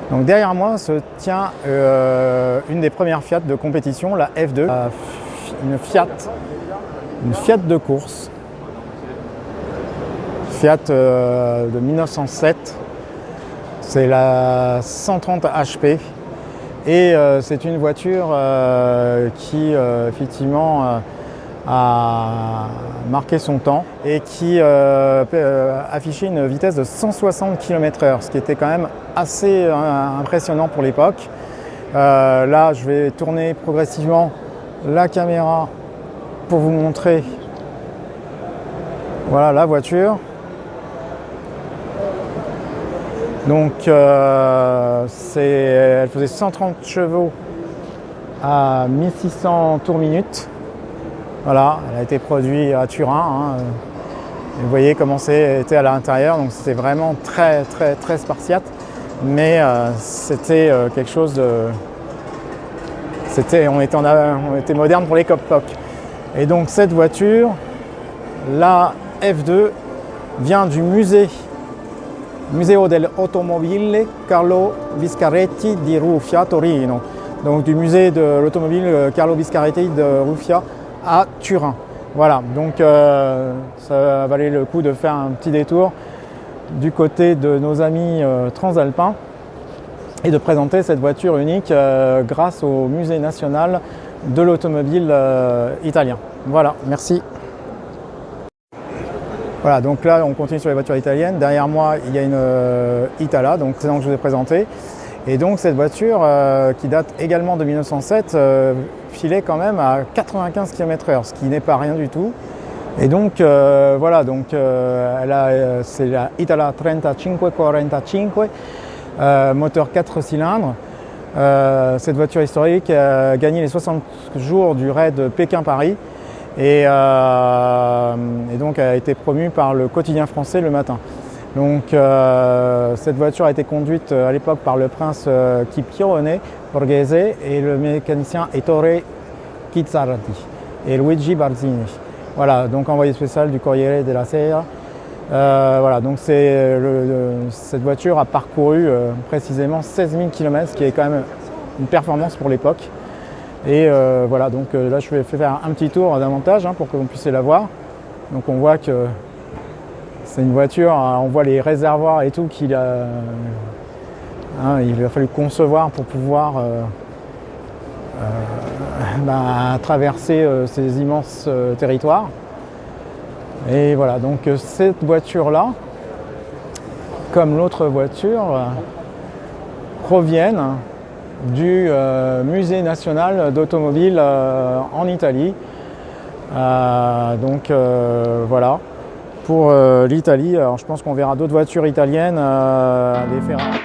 Donc derrière moi se tient une des premières Fiat de compétition, la F2, une Fiat de course, Fiat de 1907, c'est la 130 HP et c'est une voiture qui effectivement a marqué son temps et qui affichait une vitesse de 160 km/h, ce qui était quand même assez impressionnant pour l'époque. Là, je vais tourner progressivement la caméra pour vous montrer voilà la voiture. Donc elle faisait 130 chevaux à 1600 tours minute. Voilà, elle a été produite à Turin. Vous voyez comment c'était à l'intérieur, donc c'était vraiment très spartiate, mais c'était quelque chose de... on était moderne pour l'époque. Et donc cette voiture, la F2, vient du Museo dell'Automobile Carlo Biscaretti di Ruffia, Torino. Donc du musée de l'automobile Carlo Biscaretti de Ruffia à Turin. Voilà, donc ça valait le coup de faire un petit détour du côté de nos amis transalpins et de présenter cette voiture unique grâce au Musée national de l'automobile italien. Voilà, merci. Voilà, donc là on continue sur les voitures italiennes. Derrière moi il y a une Itala, donc c'est donc que je vous ai présenté. Et donc cette voiture qui date également de 1907 filait quand même à 95 km/h, ce qui n'est pas rien du tout. Et donc voilà, donc c'est la Itala 3545, moteur 4 cylindres. Cette voiture historique a gagné les 60 jours du raid Pékin-Paris et donc a été promue par le quotidien français Le Matin. Donc cette voiture a été conduite à l'époque par le prince Scipione Borghese et le mécanicien Ettore Chizzardi et Luigi Barzini. Voilà, donc envoyé spécial du Corriere della Sera. Voilà, donc cette voiture a parcouru précisément 16 000 km, ce qui est quand même une performance pour l'époque. Et voilà, donc là je vais faire un petit tour davantage pour que vous puissiez la voir. Donc on voit que c'est une voiture, on voit les réservoirs et tout il a fallu concevoir pour pouvoir traverser ces immenses territoires. Et voilà, donc cette voiture-là, comme l'autre voiture, proviennent du Musée national d'automobile en Italie. Donc voilà. Pour l'Italie, alors je pense qu'on verra d'autres voitures italiennes, des Ferrari.